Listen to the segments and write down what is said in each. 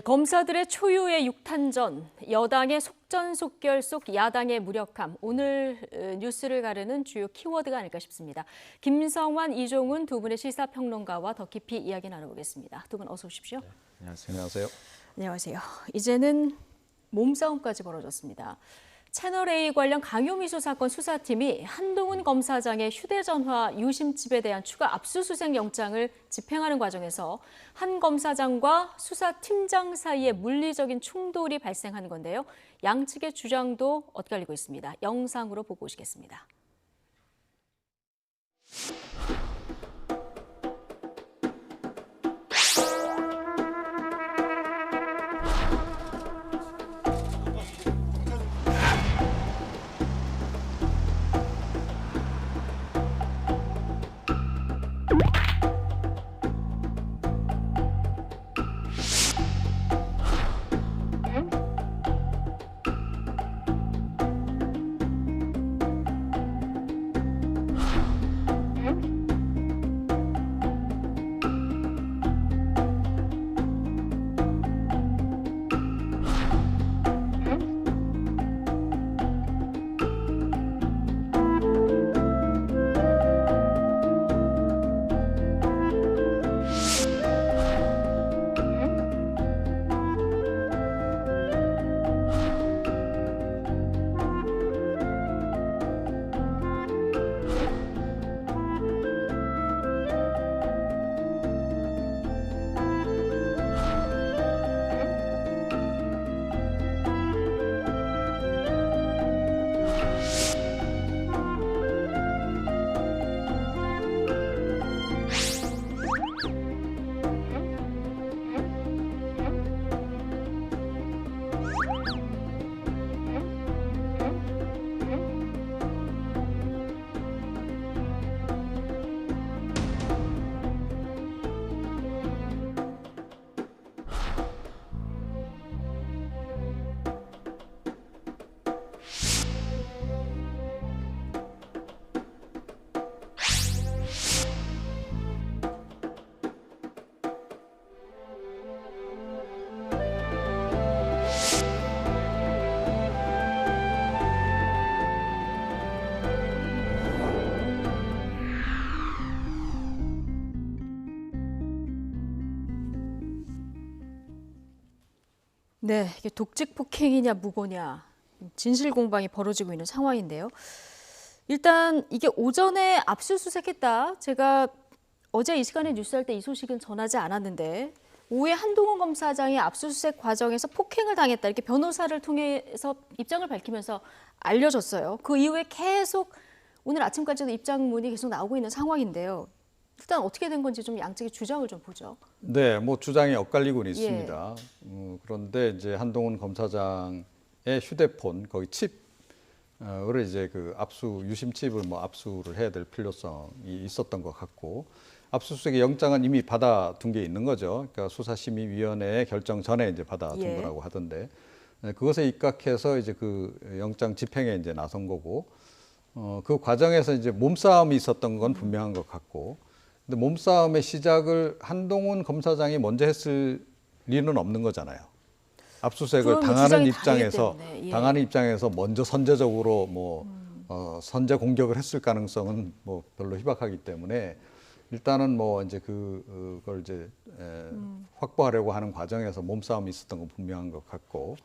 검사들의 초유의 육탄전, 여당의 속전속결 속 야당의 무력함, 오늘 뉴스를 가르는 주요 키워드가 아닐까 싶습니다. 김성환, 이종훈 두 분의 시사평론가와 더 깊이 이야기 나눠보겠습니다. 두 분 어서 오십시오. 네, 안녕하세요. 안녕하세요. 이제는 몸싸움까지 벌어졌습니다. 채널A 관련 강요미수 사건 수사팀이 한동훈 검사장의 휴대전화 유심칩에 대한 추가 압수수색 영장을 집행하는 과정에서 한 검사장과 수사팀장 사이에 물리적인 충돌이 발생한 건데요. 양측의 주장도 엇갈리고 있습니다. 영상으로 보고 오시겠습니다. 네, 이게 독직 폭행이냐 무고냐 진실 공방이 벌어지고 있는 상황인데요. 일단 이게 오전에 압수수색했다. 제가 어제 이 시간에 뉴스할 때 이 소식은 전하지 않았는데 오후에 한동훈 검사장이 압수수색 과정에서 폭행을 당했다. 이렇게 변호사를 통해서 입장을 밝히면서 알려졌어요. 그 이후에 계속 오늘 아침까지도 입장문이 계속 나오고 있는 상황인데요. 일단 어떻게 된 건지 좀 양측의 주장을 좀 보죠. 네, 뭐 주장이 엇갈리고는 있습니다. 그런데 이제 한동훈 검사장의 휴대폰 거기 칩을 이제 그 압수 유심 칩을 뭐 압수를 해야 될 필요성이 있었던 것 같고 압수수색의 영장은 이미 받아둔 게 있는 거죠. 그러니까 수사심의위원회의 결정 전에 이제 받아둔 거라고 하던데 그것에 입각해서 이제 그 영장 집행에 이제 나선 거고 그 과정에서 이제 몸싸움이 있었던 건 분명한 것 같고. 근데 몸싸움의 시작을 한동훈 검사장이 먼저 했을 리는 없는 거잖아요. 압수수색을 당하는 입장에서 먼저 선제적으로 선제 공격을 했을 가능성은 뭐 별로 희박하기 때문에 일단은 뭐 이제 그걸 이제 확보하려고 하는 과정에서 몸싸움이 있었던 건 분명한 것 같고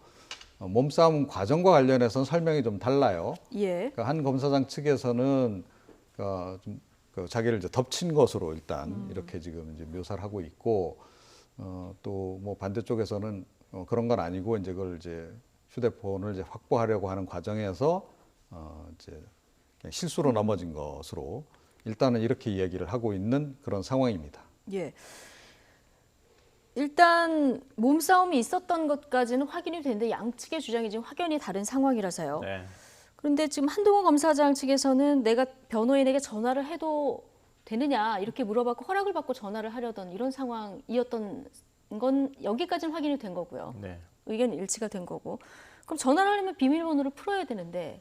몸싸움 과정과 관련해서는 설명이 좀 달라요. 그러니까 한 검사장 측에서는 좀 자기를 이제 덮친 것으로 일단 이렇게 지금 이제 묘사를 하고 있고 또 뭐 반대쪽에서는 그런 건 아니고 이제 그걸 이제 휴대폰을 이제 확보하려고 하는 과정에서 이제 그냥 실수로 넘어진 것으로 일단은 이렇게 이야기를 하고 있는 그런 상황입니다. 예. 일단 몸싸움이 있었던 것까지는 확인이 됐는데 양측의 주장이 지금 확연히 다른 상황이라서요. 네. 그런데 지금 한동훈 검사장 측에서는 내가 변호인에게 전화를 해도 되느냐 이렇게 물어봤고 허락을 받고 전화를 하려던 이런 상황이었던 건 여기까지는 확인이 된 거고요. 네. 의견 일치가 된 거고. 그럼 전화를 하려면 비밀번호를 풀어야 되는데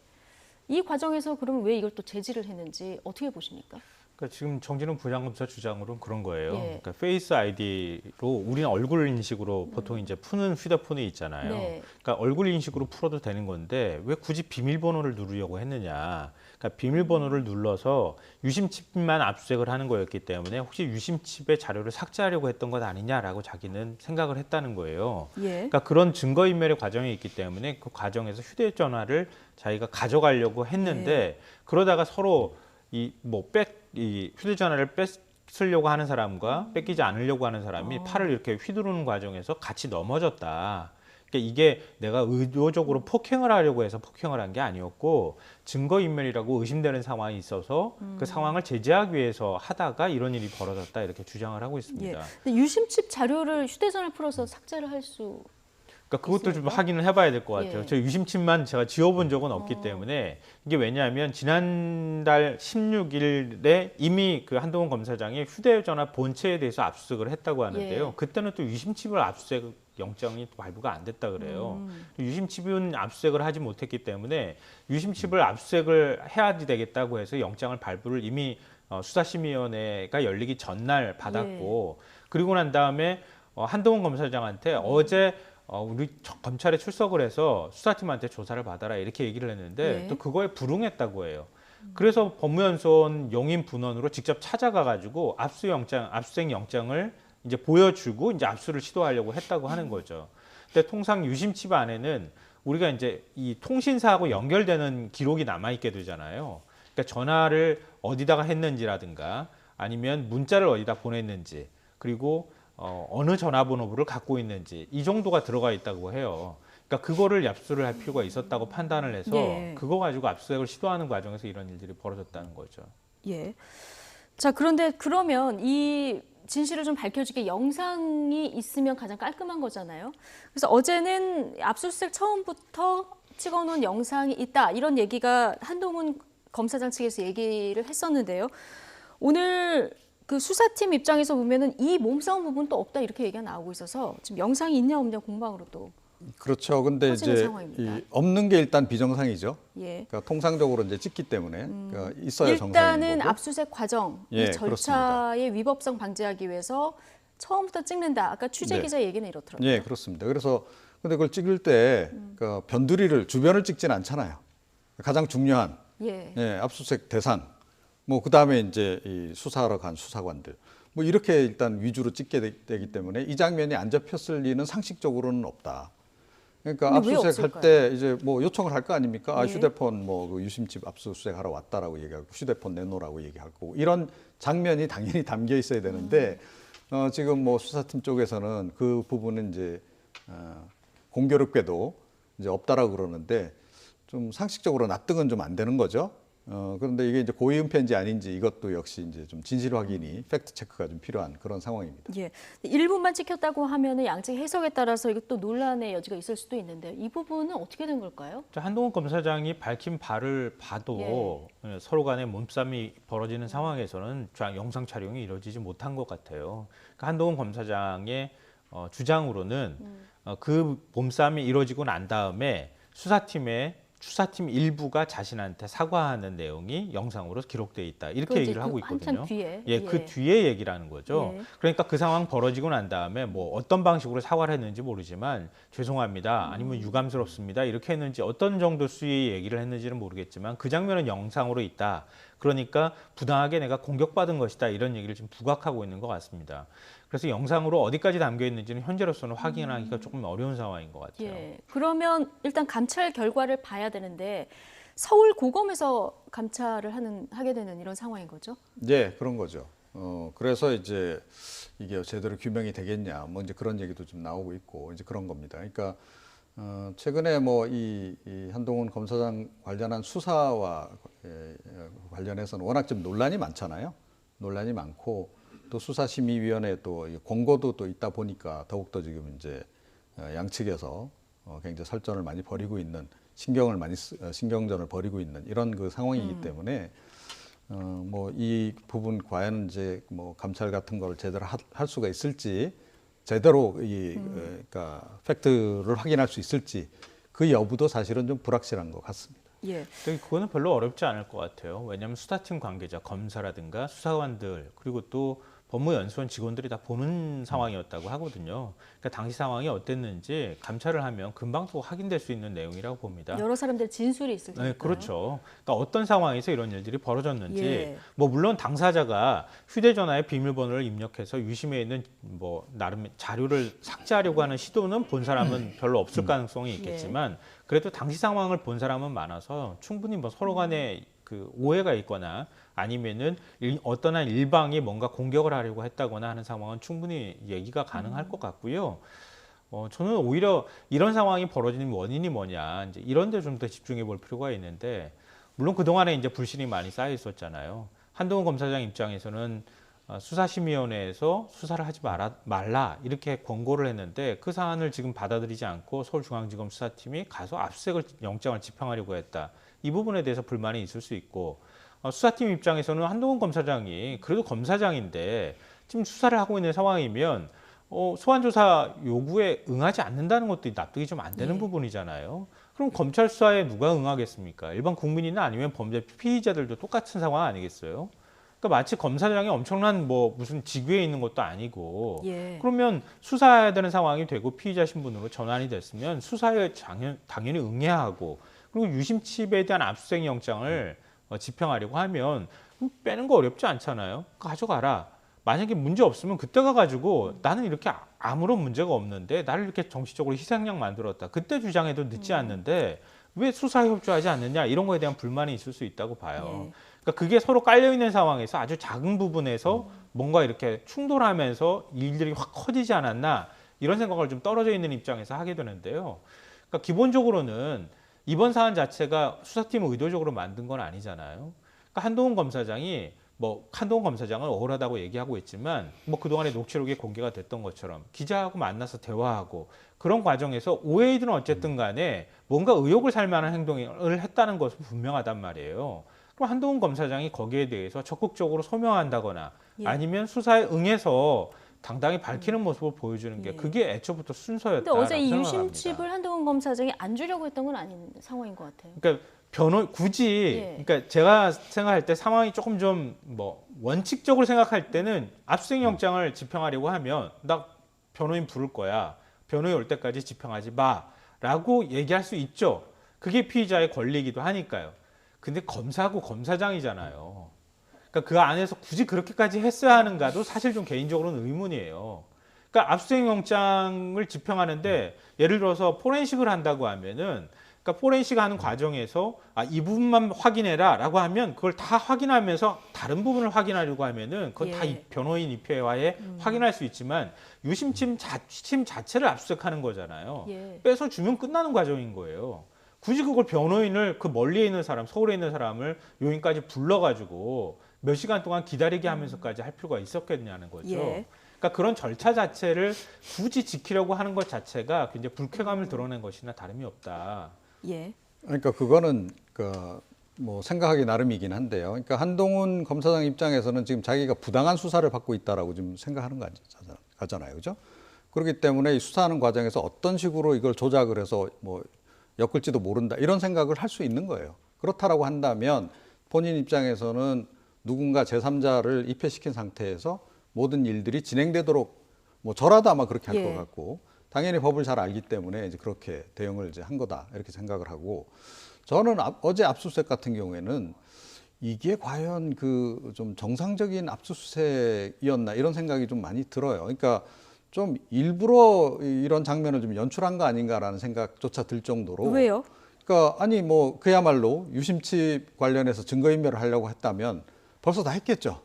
이 과정에서 그러면 왜 이걸 또 제지를 했는지 어떻게 보십니까? 그러니까 지금 정진웅 부장검사 주장으로는 그런 거예요. 예. 그러니까 페이스 아이디로 우리는 얼굴 인식으로 보통 이제 푸는 휴대폰이 있잖아요. 네. 그러니까 얼굴 인식으로 풀어도 되는 건데 왜 굳이 비밀번호를 누르려고 했느냐. 그러니까 비밀번호를 눌러서 유심칩만 압수수색을 하는 거였기 때문에 혹시 유심칩의 자료를 삭제하려고 했던 것 아니냐라고 자기는 생각을 했다는 거예요. 예. 그러니까 그런 증거인멸의 과정이 있기 때문에 그 과정에서 휴대전화를 자기가 가져가려고 했는데 그러다가 서로 이 휴대전화를 뺏으려고 하는 사람과 뺏기지 않으려고 하는 사람이 팔을 이렇게 휘두르는 과정에서 같이 넘어졌다. 그러니까 이게 내가 의도적으로 폭행을 하려고 해서 폭행을 한 게 아니었고 증거인멸이라고 의심되는 상황이 있어서 그 상황을 제재하기 위해서 하다가 이런 일이 벌어졌다 이렇게 주장을 하고 예. 있습니다. 근데 유심칩 자료를 휴대전화를 풀어서 삭제를 할 수. 그러니까 그것도 좀 있습니까? 확인을 해봐야 될 것 같아요. 예. 저 유심칩만 제가 지워본 적은 없기 때문에 이게 왜냐하면 지난달 16일에 이미 그 한동훈 검사장이 휴대전화 본체에 대해서 압수수색을 했다고 하는데요. 예. 그때는 또 유심칩을 압수수색 영장이 또 발부가 안 됐다 그래요. 유심칩은 압수수색을 하지 못했기 때문에 유심칩을 압수수색을 해야지 되겠다고 해서 영장을 발부를 이미 수사심의위원회가 열리기 전날 받았고 그리고 난 다음에 한동훈 검사장한테 어제 우리 검찰에 출석을 해서 수사팀한테 조사를 받아라 이렇게 얘기를 했는데 예. 또 그거에 불응했다고 해요. 그래서 법무연수원 용인 분원으로 직접 찾아가가지고 압수수색 영장을 이제 보여주고 이제 압수를 시도하려고 했다고 하는 거죠. 근데 통상 유심칩 안에는 우리가 이제 이 통신사하고 연결되는 기록이 남아 있게 되잖아요. 그러니까 전화를 어디다가 했는지라든가 아니면 문자를 어디다 보냈는지 그리고 어느 전화번호부를 갖고 있는지 이 정도가 들어가 있다고 해요. 그러니까 그거를 압수를 할 필요가 있었다고 판단을 해서 예. 그거 가지고 압수수색을 시도하는 과정에서 이런 일들이 벌어졌다는 거죠. 예. 자, 그런데 그러면 이 진실을 좀 밝혀지게 영상이 있으면 가장 깔끔한 거잖아요. 그래서 어제는 압수수색 처음부터 찍어놓은 영상이 있다 이런 얘기가 한동훈 검사장 측에서 얘기를 했었는데요. 오늘 그 수사팀 입장에서 보면은 이 몸싸움 부분 또 없다 이렇게 얘기가 나오고 있어서 지금 영상이 있냐 없냐 공방으로 또. 그렇죠. 근데 커지는 이제 상황입니다. 없는 게 일단 비정상이죠. 예. 그러니까 통상적으로 이제 찍기 때문에 그러니까 있어야 정상인 일단은 거고. 압수수색 과정, 예, 이 절차의 위법성 방지하기 위해서 처음부터 찍는다. 아까 취재 네. 기자 얘기는 이렇더라고요. 예, 그렇습니다. 그래서 근데 그걸 찍을 때 그러니까 변두리를 주변을 찍진 않잖아요. 가장 중요한 예. 압수수색 대상, 뭐 그다음에 이제 이 수사하러 간 수사관들, 뭐 이렇게 일단 위주로 찍게 되기 때문에 이 장면이 안 잡혔을 리는 상식적으로는 없다. 그러니까 근데 왜 압수수색 할 없을까요? 때 이제 뭐 요청을 할 거 아닙니까? 아, 예. 휴대폰 뭐 그 유심칩 압수수색 하러 왔다라고 얘기하고 휴대폰 내놓으라고 얘기할 거고 이런 장면이 당연히 담겨 있어야 되는데 지금 뭐 수사팀 쪽에서는 그 부분은 이제 공교롭게도 이제 없다라고 그러는데 좀 상식적으로 납득은 좀 안 되는 거죠. 그런데 이게 이제 고의은폐인지 아닌지 이것도 역시 이제 좀 진실 확인이 팩트 체크가 좀 필요한 그런 상황입니다. 예. 일부만 찍혔다고 하면은 양측 해석에 따라서 이것도 논란의 여지가 있을 수도 있는데 이 부분은 어떻게 된 걸까요? 한동훈 검사장이 밝힌 바를 봐도 서로 간에 몸싸움이 벌어지는 상황에서는 영상 촬영이 이루어지지 못한 것 같아요. 그러니까 한동훈 검사장의 주장으로는 그 몸싸움이 이루어지고 난 다음에 수사팀 일부가 자신한테 사과하는 내용이 영상으로 기록돼 있다 이렇게 그건 이제 얘기를 하고 그 있거든요. 한참 뒤에. 예, 그 뒤에 얘기를 하는 거죠. 예. 그러니까 그 상황 벌어지고 난 다음에 뭐 어떤 방식으로 사과를 했는지 모르지만 죄송합니다, 아니면 유감스럽습니다 이렇게 했는지 어떤 정도 수위의 얘기를 했는지는 모르겠지만 그 장면은 영상으로 있다. 그러니까 부당하게 내가 공격받은 것이다 이런 얘기를 지금 부각하고 있는 것 같습니다. 그래서 영상으로 어디까지 담겨 있는지는 현재로서는 확인하기가 조금 어려운 상황인 것 같아요. 예. 그러면 일단 감찰 결과를 봐야 되는데 서울 고검에서 감찰을 하게 되는 이런 상황인 거죠? 예, 그런 거죠. 그래서 이제 이게 제대로 규명이 되겠냐, 뭐 이제 그런 얘기도 좀 나오고 있고 이제 그런 겁니다. 그러니까 최근에 뭐 이 한동훈 검사장 관련한 수사와 관련해서는 워낙 좀 논란이 많잖아요. 논란이 많고 또 수사심의위원회 또 권고도 또 있다 보니까 더욱더 지금 이제 양측에서 굉장히 설전을 많이 벌이고 있는 신경전을 벌이고 있는 이런 그 상황이기 때문에 뭐 이 부분 과연 이제 뭐 감찰 같은 걸 제대로 할 수가 있을지 제대로 그러니까 팩트를 확인할 수 있을지 그 여부도 사실은 좀 불확실한 것 같습니다. 예. 근데 그거는 별로 어렵지 않을 것 같아요. 왜냐하면 수사팀 관계자, 검사라든가 수사관들 그리고 또 법무연수원 직원들이 다 보는 상황이었다고 하거든요. 그러니까 당시 상황이 어땠는지 감찰을 하면 금방 또 확인될 수 있는 내용이라고 봅니다. 여러 사람들 진술이 있을 테니까요. 네, 그렇죠. 그러니까 어떤 상황에서 이런 일들이 벌어졌는지, 예. 뭐 물론 당사자가 휴대전화에 비밀번호를 입력해서 유심에 있는 뭐 나름 자료를 삭제하려고 하는 시도는 본 사람은 별로 없을 가능성이 있겠지만, 그래도 당시 상황을 본 사람은 많아서 충분히 뭐 서로 간에 그 오해가 있거나 아니면은 어떤 한 일방이 뭔가 공격을 하려고 했다거나 하는 상황은 충분히 얘기가 가능할 것 같고요. 저는 오히려 이런 상황이 벌어지는 원인이 뭐냐, 이제 이런 데 좀 더 집중해 볼 필요가 있는데, 물론 그동안에 이제 불신이 많이 쌓여 있었잖아요. 한동훈 검사장 입장에서는 수사심의위원회에서 수사를 하지 말라 이렇게 권고를 했는데 그 사안을 지금 받아들이지 않고 서울중앙지검 수사팀이 가서 압수수색을 영장을 집행하려고 했다. 이 부분에 대해서 불만이 있을 수 있고, 수사팀 입장에서는 한동훈 검사장이 그래도 검사장인데 지금 수사를 하고 있는 상황이면 소환조사 요구에 응하지 않는다는 것도 납득이 좀 안 되는 부분이잖아요. 그럼 검찰 수사에 누가 응하겠습니까? 일반 국민이나 아니면 범죄 피의자들도 똑같은 상황 아니겠어요? 그러니까 마치 검사장이 엄청난 뭐 무슨 직위에 있는 것도 아니고, 예. 그러면 수사해야 되는 상황이 되고 피의자 신분으로 전환이 됐으면 수사에 당연히 응해야 하고, 그리고 유심칩에 대한 압수수색 영장을 집행하려고 하면 빼는 거 어렵지 않잖아요. 가져가라. 만약에 문제 없으면 그때 가가지고 나는 이렇게 아무런 문제가 없는데 나를 이렇게 정치적으로 희생양 만들었다. 그때 주장해도 늦지 않는데 왜 수사에 협조하지 않느냐, 이런 거에 대한 불만이 있을 수 있다고 봐요. 예. 그러니까 그게 서로 깔려있는 상황에서 아주 작은 부분에서 뭔가 이렇게 충돌하면서 일들이 확 커지지 않았나, 이런 생각을 좀 떨어져 있는 입장에서 하게 되는데요. 그러니까 기본적으로는 이번 사안 자체가 수사팀을 의도적으로 만든 건 아니잖아요. 그러니까 한동훈 검사장을 억울하다고 얘기하고 있지만 뭐 그동안의 녹취록이 공개가 됐던 것처럼 기자하고 만나서 대화하고 그런 과정에서 오해이든 어쨌든 간에 뭔가 의혹을 살 만한 행동을 했다는 것은 분명하단 말이에요. 그럼 한동훈 검사장이 거기에 대해서 적극적으로 소명한다거나 예. 아니면 수사에 응해서 당당히 밝히는 모습을 보여주는 게 그게 애초부터 근데 순서였다라고 어제 이 생각합니다. 유심칩을 한동훈 검사장이 안 주려고 했던 건 아닌 상황인 것 같아요. 그러니까 굳이 예. 그러니까 제가 생각할 때 상황이 조금 좀 뭐 원칙적으로 생각할 때는 압수수색 영장을 집행하려고 하면 나 변호인 부를 거야. 변호인 올 때까지 집행하지 마라고 얘기할 수 있죠. 그게 피의자의 권리이기도 하니까요. 근데 검사하고 검사장이잖아요. 그러니까 그 안에서 굳이 그렇게까지 했어야 하는가도 사실 좀 개인적으로는 의문이에요. 그러니까 압수수색 영장을 집행하는데 예를 들어서 포렌식을 한다고 하면은, 그러니까 포렌식 하는 과정에서 이 부분만 확인해라라고 하면 그걸 다 확인하면서 다른 부분을 확인하려고 하면은 그건 다 예. 변호인 입회와에 확인할 수 있지만 유심칩 자체를 압수수색하는 거잖아요. 예. 빼서 주면 끝나는 과정인 거예요. 굳이 그걸 변호인을 그 멀리에 있는 사람, 서울에 있는 사람을 요인까지 불러가지고 몇 시간 동안 기다리게 하면서까지 할 필요가 있었겠냐는 거죠. 예. 그러니까 그런 절차 자체를 굳이 지키려고 하는 것 자체가 굉장히 불쾌감을 드러낸 것이나 다름이 없다. 예. 그러니까 그거는 뭐 생각하기 나름이긴 한데요. 그러니까 한동훈 검사장 입장에서는 지금 자기가 부당한 수사를 받고 있다라고 지금 생각하는 거잖아요, 그죠? 그렇기 때문에 이 수사하는 과정에서 어떤 식으로 이걸 조작을 해서 뭐 엮을지도 모른다, 이런 생각을 할 수 있는 거예요. 그렇다라고 한다면 본인 입장에서는 누군가 제3자를 입회시킨 상태에서 모든 일들이 진행되도록, 뭐 저라도 아마 그렇게 할 것 예. 같고, 당연히 법을 잘 알기 때문에 이제 그렇게 대응을 이제 한 거다, 이렇게 생각을 하고, 저는 어제 압수수색 같은 경우에는 이게 과연 그 좀 정상적인 압수수색이었나, 이런 생각이 좀 많이 들어요. 그러니까 좀 일부러 이런 장면을 좀 연출한 거 아닌가라는 생각조차 들 정도로. 왜요? 그러니까 아니 뭐 그야말로 유심칩 관련해서 증거인멸을 하려고 했다면 벌써 다 했겠죠.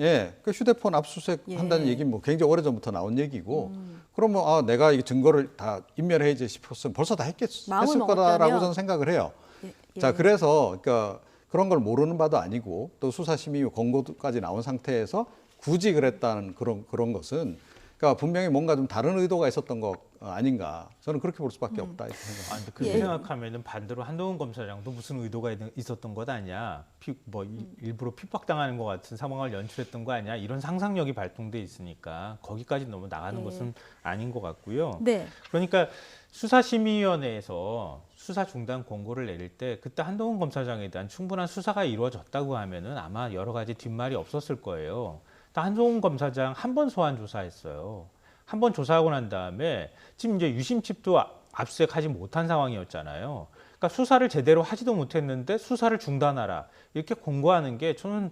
예, 그 휴대폰 압수수색 예. 한다는 얘기는 뭐 굉장히 오래전부터 나온 얘기고, 그러면 내가 이 증거를 다 인멸해야지 싶었으면 벌써 다 마음을 했을 거다라고 먹었다면? 저는 생각을 해요. 예. 자, 그래서 그러니까 그런 걸 모르는 바도 아니고 또 수사심의 권고까지 나온 상태에서 굳이 그랬다는 그런 것은, 그러니까 분명히 뭔가 좀 다른 의도가 있었던 거 아닌가, 저는 그렇게 볼 수밖에 없다, 이렇게 생각합니다. 아, 근데 그렇게 예. 생각하면은 반대로 한동훈 검사장도 무슨 의도가 있었던 것 아니야? 일부러 핍박당하는 것 같은 상황을 연출했던 거 아니야? 이런 상상력이 발동돼 있으니까 거기까지 너무 나가는 예. 것은 아닌 것 같고요. 네. 그러니까 수사심의위원회에서 수사 중단 권고를 내릴 때 그때 한동훈 검사장에 대한 충분한 수사가 이루어졌다고 하면은 아마 여러 가지 뒷말이 없었을 거예요. 한동훈 검사장 한 번 소환 조사했어요. 한 번 조사하고 난 다음에 지금 이제 유심칩도 압수수색하지 못한 상황이었잖아요. 그러니까 수사를 제대로 하지도 못했는데 수사를 중단하라 이렇게 권고하는 게 저는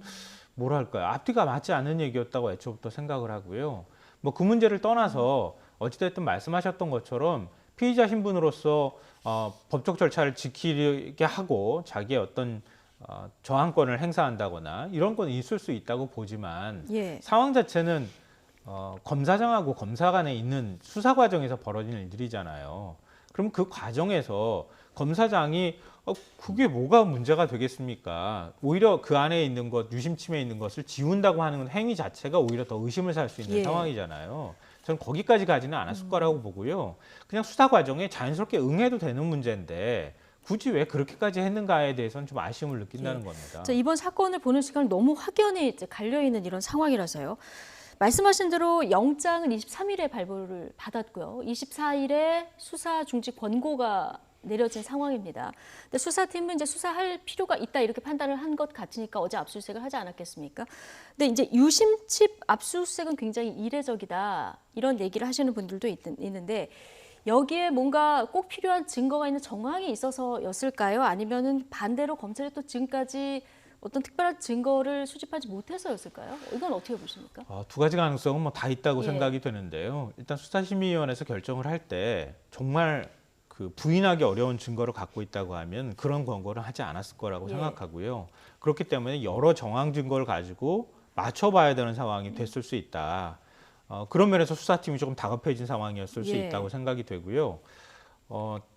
뭐랄까요, 앞뒤가 맞지 않는 얘기였다고 애초부터 생각을 하고요. 뭐 그 문제를 떠나서 어찌됐든 말씀하셨던 것처럼 피의자 신분으로서 법적 절차를 지키게 하고 자기의 어떤 저항권을 행사한다거나 이런 건 있을 수 있다고 보지만 예. 상황 자체는 검사장하고 검사 간에 있는 수사 과정에서 벌어지는 일들이잖아요. 그럼 그 과정에서 검사장이 그게 뭐가 문제가 되겠습니까? 오히려 그 안에 있는 것, 유심침에 있는 것을 지운다고 하는 행위 자체가 오히려 더 의심을 살 수 있는 예. 상황이잖아요. 저는 거기까지 가지는 않았을 거라고 보고요. 그냥 수사 과정에 자연스럽게 응해도 되는 문제인데 굳이 왜 그렇게까지 했는가에 대해서는 좀 아쉬움을 느낀다는 겁니다. 자, 이번 사건을 보는 시간을 너무 확연히 이제 갈려 있는 이런 상황이라서요. 말씀하신 대로 영장은 23일에 발부를 받았고요. 24일에 수사 중지 권고가 내려진 상황입니다. 근데 수사팀은 이제 수사할 필요가 있다 이렇게 판단을 한 것 같으니까 어제 압수수색을 하지 않았겠습니까? 근데 이제 유심칩 압수수색은 굉장히 이례적이다 이런 얘기를 하시는 분들도 있는데 여기에 뭔가 꼭 필요한 증거가 있는 정황이 있어서였을까요? 아니면은 반대로 검찰이 또 지금까지 어떤 특별한 증거를 수집하지 못해서였을까요? 이건 어떻게 보십니까? 두 가지 가능성은 뭐 다 있다고 예. 생각이 되는데요. 일단 수사심의위원회에서 결정을 할 때 정말 그 부인하기 어려운 증거를 갖고 있다고 하면 그런 권고를 하지 않았을 거라고 예. 생각하고요. 그렇기 때문에 여러 정황 증거를 가지고 맞춰봐야 되는 상황이 됐을 수 있다. 그런 면에서 수사팀이 조금 다급해진 상황이었을 수 예. 있다고 생각이 되고요.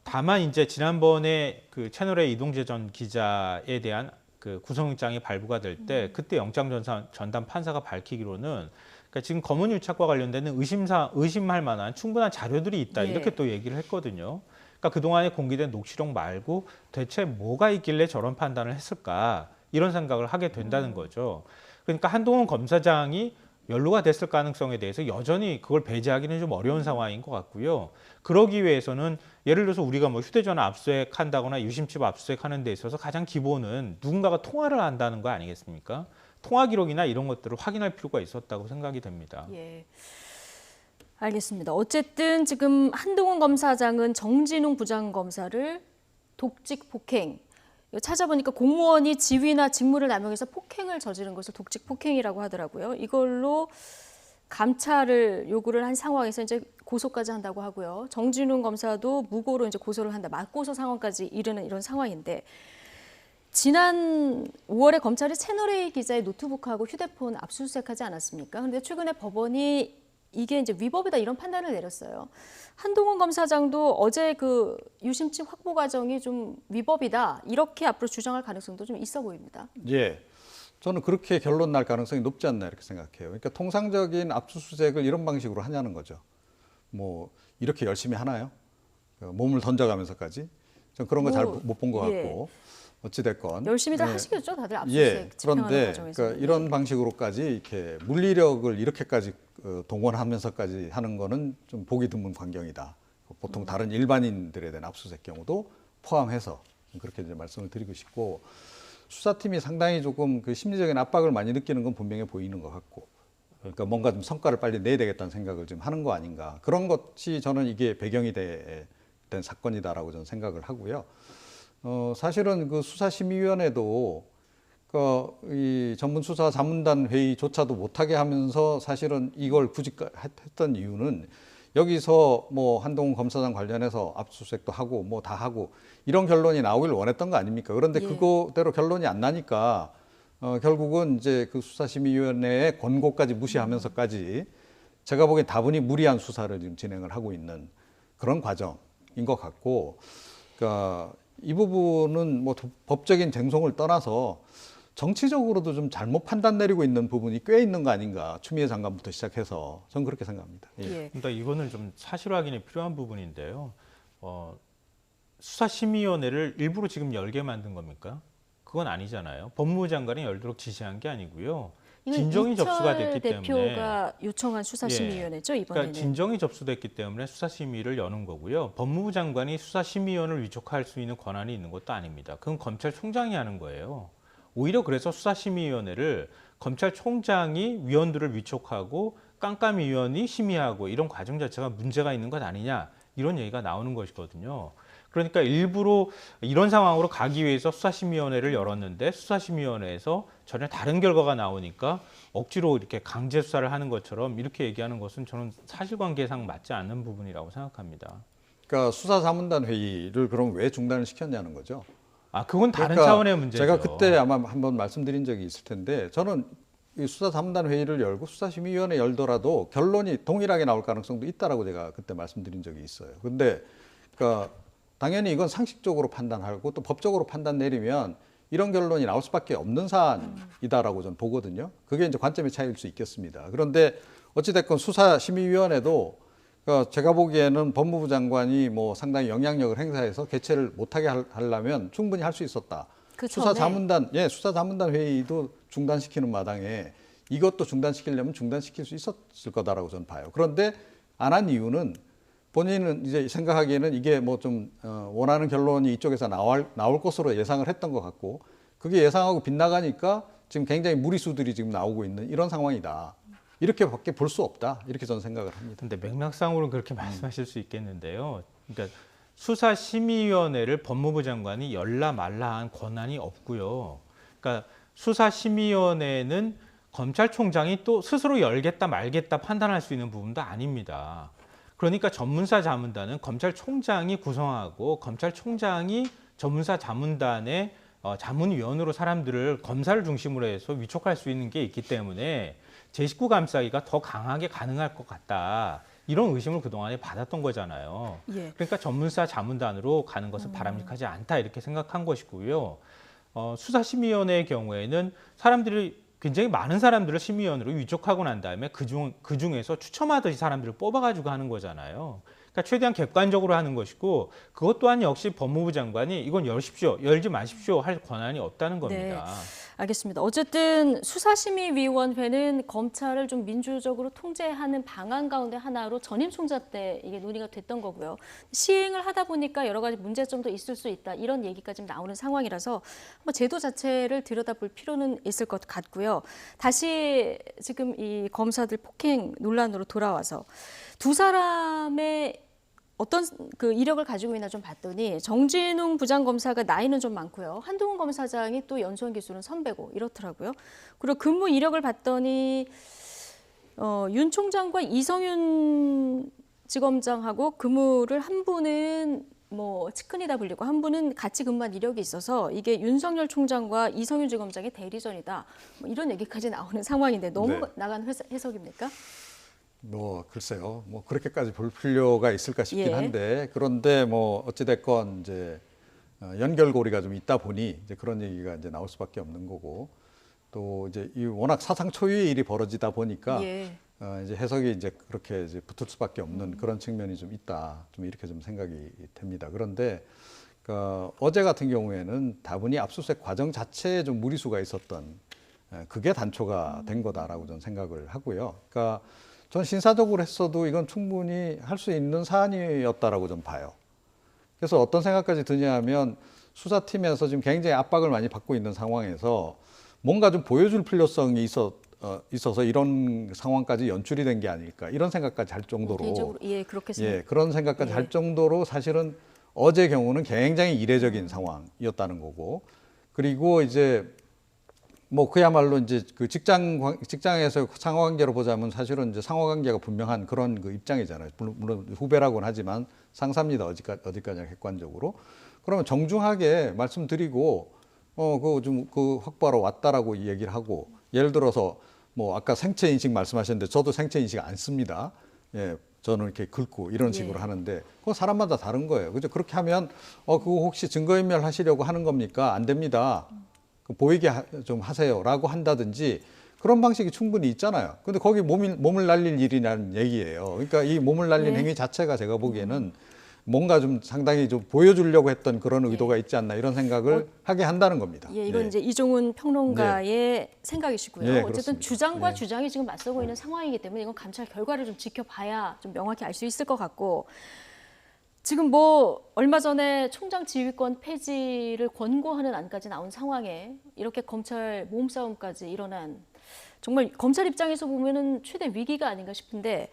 다만 이제 지난번에 그 채널A 이동재 전 기자에 대한 그 구속영장이 발부가 될 때 그때 영장 전담 판사가 밝히기로는 그러니까 지금 검은 유착과 관련되는 의심할 만한 충분한 자료들이 있다 예. 이렇게 또 얘기를 했거든요. 그러니까 그동안에 공개된 녹취록 말고 대체 뭐가 있길래 저런 판단을 했을까 이런 생각을 하게 된다는 거죠. 그러니까 한동훈 검사장이 연루가 됐을 가능성에 대해서 여전히 그걸 배제하기는 좀 어려운 상황인 것 같고요. 그러기 위해서는 예를 들어서 우리가 뭐 휴대전화 압수수색한다거나 유심칩 압수수색하는 데 있어서 가장 기본은 누군가가 통화를 한다는 거 아니겠습니까? 통화 기록이나 이런 것들을 확인할 필요가 있었다고 생각이 됩니다. 예. 알겠습니다. 어쨌든 지금 한동훈 검사장은 정진웅 부장검사를 독직 폭행, 이거 찾아보니까 공무원이 지위나 직무를 남용해서 폭행을 저지른 것을 독직 폭행이라고 하더라고요. 이걸로 감찰을 요구를 한 상황에서 이제 고소까지 한다고 하고요. 정진웅 검사도 무고로 이제 고소를 한다. 맞고소 상황까지 이르는 이런 상황인데 지난 5월에 검찰이 채널A 기자의 노트북하고 휴대폰 압수수색하지 않았습니까? 그런데 최근에 법원이 이게 이제 위법이다 이런 판단을 내렸어요. 한동훈 검사장도 어제 그 유심칩 확보 과정이 좀 위법이다 이렇게 앞으로 주장할 가능성도 좀 있어 보입니다. 예. 저는 그렇게 결론 날 가능성이 높지 않나 이렇게 생각해요. 그러니까 통상적인 압수수색을 이런 방식으로 하냐는 거죠. 뭐 이렇게 열심히 하나요? 몸을 던져가면서까지? 전 그런 거 잘 못 본 것 예. 같고 어찌됐건 열심히들 네. 하시겠죠, 다들 압수수색 예. 집행하는 그런데 과정에서. 그러니까 이런 방식으로까지 이렇게 물리력을 이렇게까지 동원하면서까지 하는 거는 좀 보기 드문 광경이다. 보통 다른 일반인들에 대한 압수수색 경우도 포함해서 그렇게 이제 말씀을 드리고 싶고 수사팀이 상당히 조금 그 심리적인 압박을 많이 느끼는 건 분명해 보이는 것 같고 그러니까 뭔가 좀 성과를 빨리 내야 되겠다는 생각을 지금 하는 거 아닌가 그런 것이 저는 이게 배경이 된 사건이다라고 저는 생각을 하고요. 사실은 그 수사심의위원회도 이 전문수사 자문단 회의조차도 못하게 하면서 사실은 이걸 굳이 했던 이유는 여기서 뭐 한동훈 검사장 관련해서 압수수색도 하고 뭐 다 하고 이런 결론이 나오길 원했던 거 아닙니까? 그런데 예. 그거대로 결론이 안 나니까 결국은 이제 그 수사심의위원회의 권고까지 무시하면서까지 제가 보기엔 다분히 무리한 수사를 지금 진행을 하고 있는 그런 과정인 것 같고, 그러니까 이 부분은 뭐 법적인 쟁송을 떠나서 정치적으로도 좀 잘못 판단 내리고 있는 부분이 꽤 있는 거 아닌가. 추미애 장관부터 시작해서 저는 그렇게 생각합니다. 예. 예. 그러니까 이거는 좀 사실 확인이 필요한 부분인데요. 수사심의위원회를 일부러 지금 열게 만든 겁니까? 그건 아니잖아요. 법무부 장관이 열도록 지시한 게 아니고요. 이건 진정이 이철 접수가 됐기 대표가 요청한 수사심의위원회죠 이번에는. 그러니까 진정이 접수됐기 때문에 수사심의를 여는 거고요. 법무부 장관이 수사심의위원을 위촉할 수 있는 권한이 있는 것도 아닙니다. 그건 검찰총장이 하는 거예요. 오히려 그래서 수사심의위원회를 검찰총장이 위원들을 위촉하고 깜깜이 위원이 심의하고 이런 과정 자체가 문제가 있는 것 아니냐 이런 얘기가 나오는 것이거든요. 그러니까 일부러 이런 상황으로 가기 위해서 수사심의위원회를 열었는데 수사심의위원회에서 전혀 다른 결과가 나오니까 억지로 이렇게 강제 수사를 하는 것처럼 이렇게 얘기하는 것은 저는 사실관계상 맞지 않는 부분이라고 생각합니다. 그러니까 수사자문단 회의를 그럼 왜 중단을 시켰냐는 거죠. 아, 그건 다른 그러니까 차원의 문제죠. 제가 그때 아마 한번 말씀드린 적이 있을 텐데 저는 이 수사자문단 회의를 열고 수사심의위원회 열더라도 결론이 동일하게 나올 가능성도 있다라고 제가 그때 말씀드린 적이 있어요. 근데 그러니까 당연히 이건 상식적으로 판단하고 또 법적으로 판단 내리면 이런 결론이 나올 수밖에 없는 사안이다라고 저는 보거든요. 그게 이제 관점의 차이일 수 있겠습니다. 그런데 어찌됐건 수사심의위원회도 그러니까 제가 보기에는 법무부 장관이 뭐 상당히 영향력을 행사해서 개최를 못하게 하려면 충분히 할 수 있었다. 그 수사자문단 회의도 중단시키는 마당에 이것도 중단시키려면 중단시킬 수 있었을 거다라고 저는 봐요. 그런데 안 한 이유는 본인은 이제 생각하기에는 이게 뭐 좀 원하는 결론이 이쪽에서 나올 것으로 예상을 했던 것 같고 그게 예상하고 빗나가니까 지금 굉장히 무리수들이 지금 나오고 있는 이런 상황이다. 이렇게밖에 볼 수 없다. 이렇게 저는 생각을 합니다. 근데 맥락상으로는 그렇게 말씀하실 수 있겠는데요. 그러니까 수사심의위원회를 법무부 장관이 열라 말라 한 권한이 없고요. 그러니까 수사심의위원회는 검찰총장이 또 스스로 열겠다 말겠다 판단할 수 있는 부분도 아닙니다. 그러니까 전문사 자문단은 검찰총장이 구성하고 검찰총장이 전문사 자문단의 자문위원으로 사람들을 검사를 중심으로 해서 위촉할 수 있는 게 있기 때문에 제19 감싸기가 더 강하게 가능할 것 같다. 이런 의심을 그동안에 받았던 거잖아요. 예. 그러니까 전문사 자문단으로 가는 것은 바람직하지 않다 이렇게 생각한 것이고요. 수사심의위원회의 경우에는 사람들이 굉장히 많은 사람들을 심의위원으로 위촉하고 난 다음에 그중에서 추첨하듯이 사람들을 뽑아가지고 하는 거잖아요. 그러니까 최대한 객관적으로 하는 것이고 그것 또한 역시 법무부 장관이 이건 열지 마십시오 할 권한이 없다는 겁니다. 네, 알겠습니다. 어쨌든 수사심의위원회는 검찰을 좀 민주적으로 통제하는 방안 가운데 하나로 전임 총장 때 이게 논의가 됐던 거고요. 시행을 하다 보니까 여러 가지 문제점도 있을 수 있다. 이런 얘기까지 나오는 상황이라서 한번 제도 자체를 들여다볼 필요는 있을 것 같고요. 다시 지금 이 검사들 폭행 논란으로 돌아와서 두 사람의 어떤 그 이력을 가지고 있나 좀 봤더니 정진웅 부장검사가 나이는 좀 많고요. 한동훈 검사장이 또 연수원 기수는 선배고 이렇더라고요. 그리고 근무 이력을 봤더니 윤 총장과 이성윤 지검장하고 근무를 한 분은 뭐 측근이다 불리고 한 분은 같이 근무한 이력이 있어서 이게 윤석열 총장과 이성윤 지검장의 대리전이다. 뭐 이런 얘기까지 나오는 상황인데 너무 네. 나간 해석입니까? 뭐 글쎄요, 뭐 그렇게까지 볼 필요가 있을까 싶긴 예. 한데 그런데 뭐 어찌 됐건 이제 연결고리가 좀 있다 보니 이제 그런 얘기가 이제 나올 수밖에 없는 거고 또 이제 이 워낙 사상 초유의 일이 벌어지다 보니까 예. 이제 해석이 이제 그렇게 이제 붙을 수밖에 없는 그런 측면이 좀 있다, 좀 이렇게 좀 생각이 됩니다. 그런데 어제 같은 경우에는 다분히 압수수색 과정 자체에 좀 무리수가 있었던 그게 단초가 된 거다라고 저는 생각을 하고요. 그러니까 전 신사적으로 했어도 이건 충분히 할 수 있는 사안이었다라고 좀 봐요. 그래서 어떤 생각까지 드냐면 수사팀에서 지금 굉장히 압박을 많이 받고 있는 상황에서 뭔가 좀 보여줄 필요성이 있어서 이런 상황까지 연출이 된 게 아닐까 이런 생각까지 할 정도로 개인적으로 예 그렇게 생각. 그런 생각까지 예. 할 정도로 사실은 어제 경우는 굉장히 이례적인 상황이었다는 거고 그리고 이제 뭐 그야말로 이제 그 직장에서 상호관계로 보자면 사실은 이제 상호관계가 분명한 그런 그 입장이잖아요. 물론 후배라고는 하지만 상사입니다. 어디까지나 객관적으로. 그러면 정중하게 말씀드리고 그 확보하러 왔다라고 얘기를 하고 예를 들어서 뭐 아까 생체 인식 말씀하셨는데 저도 생체 인식 안 씁니다. 예. 저는 이렇게 긁고 이런 식으로 하는데 그건 사람마다 다른 거예요. 그죠? 그렇게 하면 그거 혹시 증거인멸 하시려고 하는 겁니까? 안 됩니다. 보이게 좀 하세요라고 한다든지 그런 방식이 충분히 있잖아요. 근데 거기 몸을 날릴 일이라는 얘기예요. 그러니까 이 몸을 날린 행위 자체가 제가 보기에는 뭔가 좀 상당히 좀 보여주려고 했던 그런 의도가 있지 않나 이런 생각을 하게 한다는 겁니다. 예, 이건 이제 이종훈 평론가의 생각이시고요. 네, 어쨌든 그렇습니다. 주장과 네. 주장이 지금 맞서고 있는 상황이기 때문에 이건 감찰 결과를 좀 지켜봐야 좀 명확히 알 수 있을 것 같고 지금 뭐 얼마 전에 총장 지휘권 폐지를 권고하는 안까지 나온 상황에 이렇게 검찰 몸싸움까지 일어난 정말 검찰 입장에서 보면은 최대 위기가 아닌가 싶은데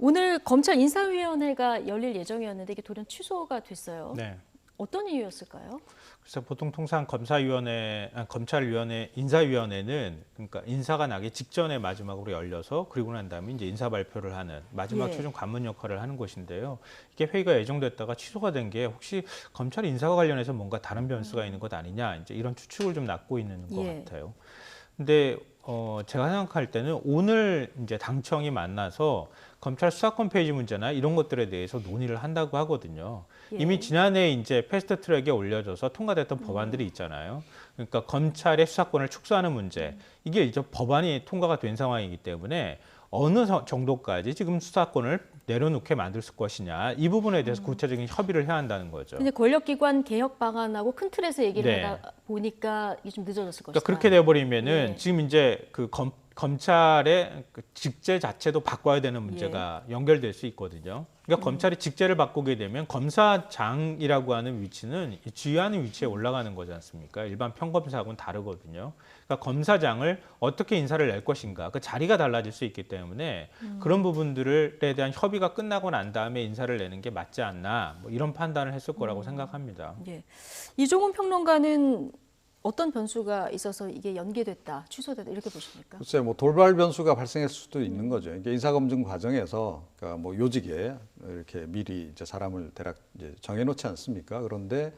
오늘 검찰 인사위원회가 열릴 예정이었는데 이게 돌연 취소가 됐어요. 네. 어떤 이유였을까요? 그래서 보통 통상 검찰위원회, 인사위원회는 그러니까 인사가 나기 직전에 마지막으로 열려서 그리고 난 다음에 이제 인사 발표를 하는 마지막 예. 최종 관문 역할을 하는 곳인데요. 이게 회의가 예정됐다가 취소가 된 게 혹시 검찰 인사와 관련해서 뭔가 다른 변수가 있는 것 아니냐 이제 이런 추측을 좀 낳고 있는 것 예. 같아요. 근데 제가 생각할 때는 오늘 이제 당청이 만나서 검찰 수사권 폐지 문제나 이런 것들에 대해서 논의를 한다고 하거든요. 예. 이미 지난해 이제 패스트 트랙에 올려져서 통과됐던 법안들이 있잖아요. 그러니까 검찰의 수사권을 축소하는 문제. 이게 이제 법안이 통과가 된 상황이기 때문에 어느 정도까지 지금 수사권을 내려놓게 만들 것이냐. 이 부분에 대해서 구체적인 협의를 해야 한다는 거죠. 근데 권력기관 개혁 방안하고 큰 틀에서 얘기를 네. 하다 보니까 이게 좀 늦어졌을 것이다. 그러니까 그렇게 돼버리면은 예. 지금 이제 그 검찰의 그 직제 자체도 바꿔야 되는 문제가 연결될 수 있거든요. 그러니까 검찰이 직제를 바꾸게 되면 검사장이라고 하는 위치는 이 주의하는 위치에 올라가는 거지 않습니까? 일반 평검사하고는 다르거든요. 그러니까 검사장을 어떻게 인사를 낼 것인가, 그 자리가 달라질 수 있기 때문에 그런 부분들에 대한 협의가 끝나고 난 다음에 인사를 내는 게 맞지 않나, 뭐 이런 판단을 했을 거라고 생각합니다. 예. 이종훈 평론가는 어떤 변수가 있어서 이게 연기됐다, 취소됐다 이렇게 보십니까? 글쎄 뭐 돌발 변수가 발생했을 수도 있는 거죠. 이게 인사검증 과정에서 그러니까 뭐 요직에 이렇게 미리 이제 사람을 대략 이제 정해놓지 않습니까? 그런데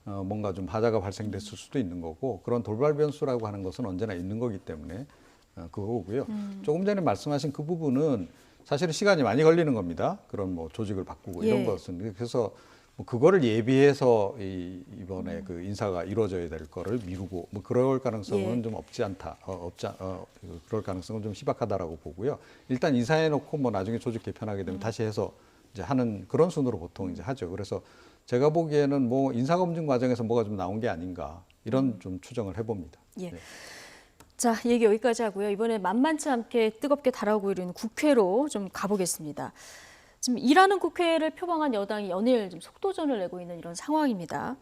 뭔가 좀 하자가 발생됐을 수도 있는 거고 그런 돌발 변수라고 하는 것은 언제나 있는 거기 때문에 그거고요. 조금 전에 말씀하신 그 부분은 사실은 시간이 많이 걸리는 겁니다. 그런 뭐 조직을 바꾸고 이런 예. 것은 그래서 뭐 그거를 예비해서 이번에 그 인사가 이루어져야 될 거를 미루고 뭐 그럴 가능성은 예. 좀 없지 않다, 그럴 가능성은 좀 희박하다라고 보고요. 일단 인사해놓고 뭐 나중에 조직 개편하게 되면 다시 해서 이제 하는 그런 순으로 보통 이제 하죠. 그래서 제가 보기에는 뭐 인사검증 과정에서 뭐가 좀 나온 게 아닌가 이런 좀 추정을 해봅니다. 예. 네. 자, 얘기 여기까지 하고요. 이번에 만만치 않게 뜨겁게 달아오고 있는 국회로 좀 가보겠습니다. 지금 일하는 국회를 표방한 여당이 연일 좀 속도전을 내고 있는 이런 상황입니다.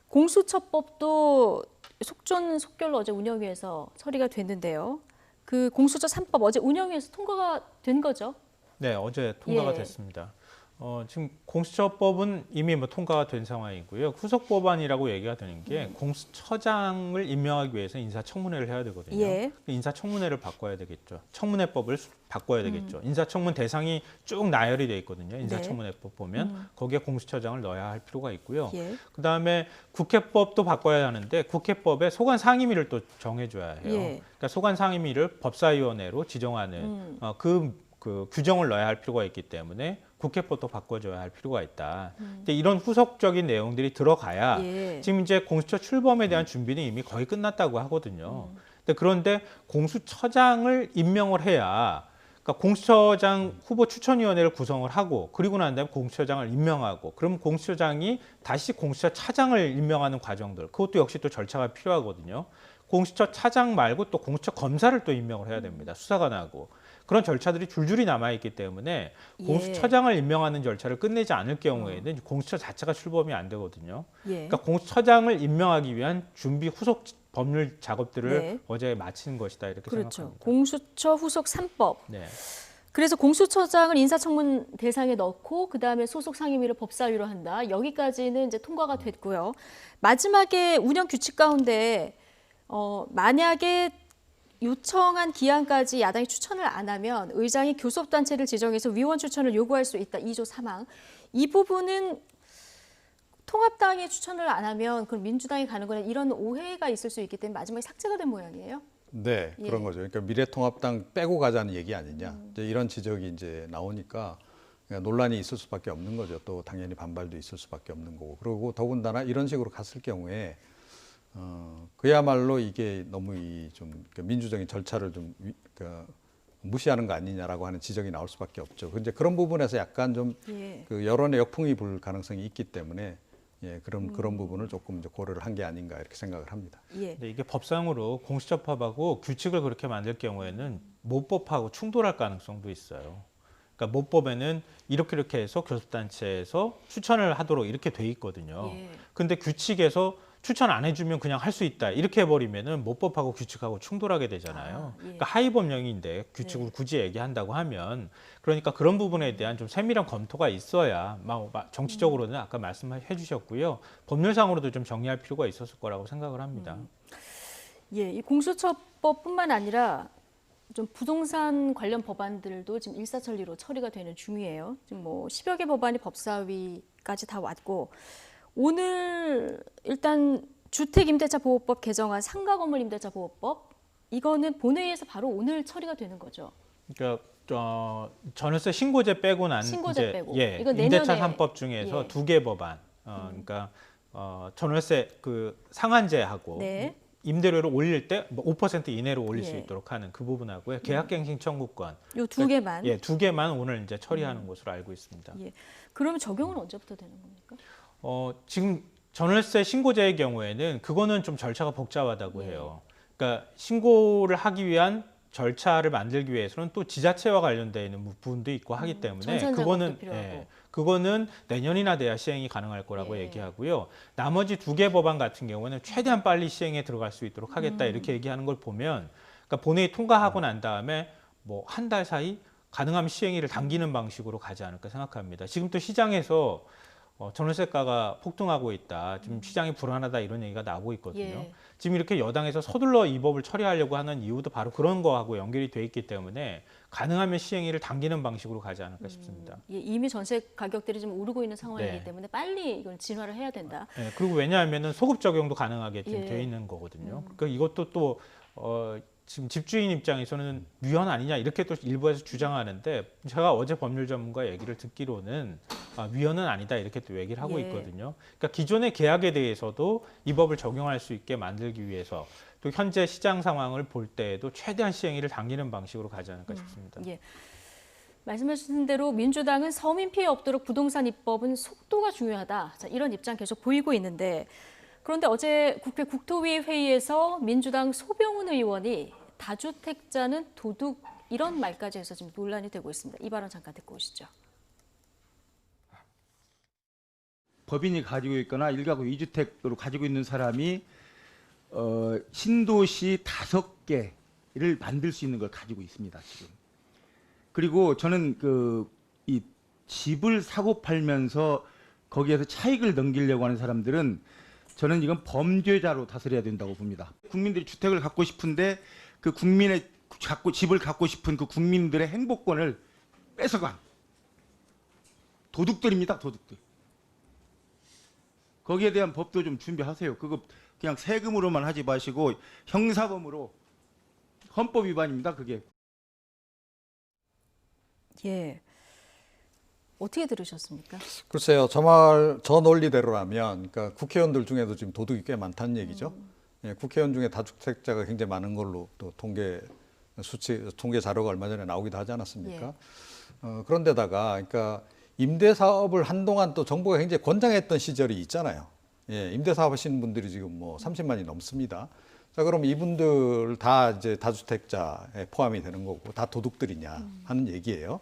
공수처법도 속전속결로 어제 운영위에서 처리가 됐는데요. 그 공수처 3법 어제 운영위에서 통과가 된 거죠? 네, 어제 통과가 예. 됐습니다. 지금 공수처법은 이미 뭐 통과가 된 상황이고요. 후속 법안이라고 얘기가 되는 게 공수처장을 임명하기 위해서 인사청문회를 해야 되거든요. 예. 인사청문회를 바꿔야 되겠죠. 청문회법을 바꿔야 되겠죠. 인사청문 대상이 쭉 나열이 돼 있거든요. 인사청문회법 보면 거기에 공수처장을 넣어야 할 필요가 있고요. 예. 그다음에 국회법도 바꿔야 하는데 국회법에 소관 상임위를 또 정해줘야 해요. 예. 그러니까 소관 상임위를 법사위원회로 지정하는 그 규정을 넣어야 할 필요가 있기 때문에 국회법도 바꿔줘야 할 필요가 있다. 근데 이런 후속적인 내용들이 들어가야 예. 지금 이제 공수처 출범에 대한 준비는 이미 거의 끝났다고 하거든요. 그런데 공수처장을 임명을 해야 그러니까 공수처장 후보 추천위원회를 구성을 하고 그리고 난 다음에 공수처장을 임명하고 그럼 공수처장이 다시 공수처 차장을 임명하는 과정들 그것도 역시 또 절차가 필요하거든요. 공수처 차장 말고 또 공수처 검사를 또 임명을 해야 됩니다. 수사관하고. 그런 절차들이 줄줄이 남아있기 때문에 공수처장을 임명하는 절차를 끝내지 않을 경우에는 공수처 자체가 출범이 안 되거든요. 예. 그러니까 공수처장을 임명하기 위한 준비 후속 법률 작업들을 네. 어제 마친 것이다 이렇게 그렇죠. 생각합니다. 공수처 후속 3법. 네. 그래서 공수처장을 인사청문 대상에 넣고 그다음에 소속 상임위를 법사위로 한다. 여기까지는 이제 통과가 됐고요. 마지막에 운영 규칙 가운데 만약에 요청한 기한까지 야당이 추천을 안 하면 의장이 교섭단체를 지정해서 위원 추천을 요구할 수 있다. 2조 3항. 이 부분은 통합당이 추천을 안 하면 그럼 민주당이 가는 거는 이런 오해가 있을 수 있기 때문에 마지막에 삭제가 된 모양이에요. 네, 예. 그런 거죠. 그러니까 미래통합당 빼고 가자는 얘기 아니냐. 이제 이런 지적이 이제 나오니까 그러니까 논란이 있을 수밖에 없는 거죠. 또 당연히 반발도 있을 수밖에 없는 거고. 그리고 더군다나 이런 식으로 갔을 경우에 그야말로 이게 너무 좀 민주적인 절차를 좀 무시하는 거 아니냐라고 하는 지적이 나올 수밖에 없죠. 근데 그런 부분에서 약간 좀 예. 그 여론의 역풍이 불 가능성이 있기 때문에 예, 그런 부분을 조금 이제 고려를 한 게 아닌가 이렇게 생각을 합니다. 예. 근데 이게 법상으로 공수처법하고 규칙을 그렇게 만들 경우에는 모법하고 충돌할 가능성도 있어요. 그러니까 모법에는 이렇게 해서 교섭단체에서 추천을 하도록 이렇게 돼 있거든요. 예. 근데 규칙에서 추천 안 해주면 그냥 할 수 있다 이렇게 해버리면은 모법하고 규칙하고 충돌하게 되잖아요. 예. 그러니까 하위법령인데 규칙을 네. 굳이 얘기한다고 하면 그러니까 그런 부분에 대한 좀 세밀한 검토가 있어야 정치적으로는 아까 말씀해 주셨고요. 법률상으로도 좀 정리할 필요가 있었을 거라고 생각을 합니다. 예, 이 공수처법뿐만 아니라 좀 부동산 관련 법안들도 지금 일사천리로 처리가 되는 중이에요. 지금 뭐 10여 개 법안이 법사위까지 다 왔고 오늘 일단 주택임대차보호법 개정안, 상가건물임대차보호법 이거는 본회의에서 바로 오늘 처리가 되는 거죠. 그러니까 전월세 신고제 빼고 난 신고제 이제, 빼고. 예, 이건 임대차 내년에 3법 중에서 예. 2개 법안. 그러니까 전월세 그 상한제하고 네. 임대료를 올릴 때 5% 이내로 올릴 수 예. 있도록 하는 그 부분하고요. 계약갱신 청구권. 요 두 개만. 예, 2개만 오늘 이제 처리하는 것으로 알고 있습니다. 예. 그러면 적용은 언제부터 되는 겁니까? 지금 전월세 신고제의 경우에는 그거는 좀 절차가 복잡하다고 예. 해요. 그러니까 신고를 하기 위한 절차를 만들기 위해서는 또 지자체와 관련되어 있는 부분도 있고 하기 때문에 전산 그거는 작업도 필요하고. 그거는 내년이나 돼야 시행이 가능할 거라고 예. 얘기하고요. 나머지 2개 법안 같은 경우는 최대한 빨리 시행에 들어갈 수 있도록 하겠다 이렇게 얘기하는 걸 보면 그러니까 본회의 통과하고 난 다음에 뭐 한 달 사이 가능하면 시행일을 당기는 방식으로 가지 않을까 생각합니다. 지금 또 시장에서 전월세가가 폭등하고 있다. 지금 시장이 불안하다 이런 얘기가 나오고 있거든요. 예. 지금 이렇게 여당에서 서둘러 이 법을 처리하려고 하는 이유도 바로 그런 거하고 연결이 돼 있기 때문에 가능하면 시행일을 당기는 방식으로 가지 않을까 싶습니다. 예, 이미 전세 가격들이 좀 오르고 있는 상황이기 네. 때문에 빨리 이걸 진화를 해야 된다. 예, 그리고 왜냐하면은 소급 적용도 가능하게 지금 예. 돼 있는 거거든요. 그러니까 이것도 또 지금 집주인 입장에서는 위헌 아니냐 이렇게 또 일부에서 주장하는데 제가 어제 법률 전문가 얘기를 듣기로는 위헌은 아니다 이렇게 또 얘기를 하고 예. 있거든요. 그러니까 기존의 계약에 대해서도 이 법을 적용할 수 있게 만들기 위해서 또 현재 시장 상황을 볼 때에도 최대한 시행일을 당기는 방식으로 가지 않을까 싶습니다. 예. 말씀하신 대로 민주당은 서민 피해 없도록 부동산 입법은 속도가 중요하다. 자, 이런 입장 계속 보이고 있는데 그런데 어제 국회 국토위 회의에서 민주당 소병훈 의원이 다주택자는 도둑 이런 말까지 해서 지금 논란이 되고 있습니다. 이 발언 잠깐 듣고 오시죠. 법인이 가지고 있거나 1가구 2주택으로 가지고 있는 사람이 신도시 5개를 만들 수 있는 걸 가지고 있습니다, 지금. 그리고 저는 이 집을 사고 팔면서 거기에서 차익을 넘기려고 하는 사람들은 저는 이건 범죄자로 다스려야 된다고 봅니다. 국민들이 주택을 갖고 싶은데 그 국민의 집을 갖고 싶은 그 국민들의 행복권을 뺏어간 도둑들입니다, 도둑들. 거기에 대한 법도 좀 준비하세요. 그거 그냥 세금으로만 하지 마시고 형사범으로 헌법 위반입니다, 그게. 예. 어떻게 들으셨습니까? 글쎄요, 저 논리대로라면, 그러니까 국회의원들 중에도 지금 도둑이 꽤 많다는 얘기죠. 예, 국회의원 중에 다주택자가 굉장히 많은 걸로 또 통계 자료가 얼마 전에 나오기도 하지 않았습니까? 그런데다가, 그러니까 임대 사업을 한동안 또 정부가 굉장히 권장했던 시절이 있잖아요. 예, 임대 사업 하시는 분들이 지금 뭐 30만이 넘습니다. 자, 그럼 이분들 다 이제 다주택자에 포함이 되는 거고 다 도둑들이냐 하는 얘기예요.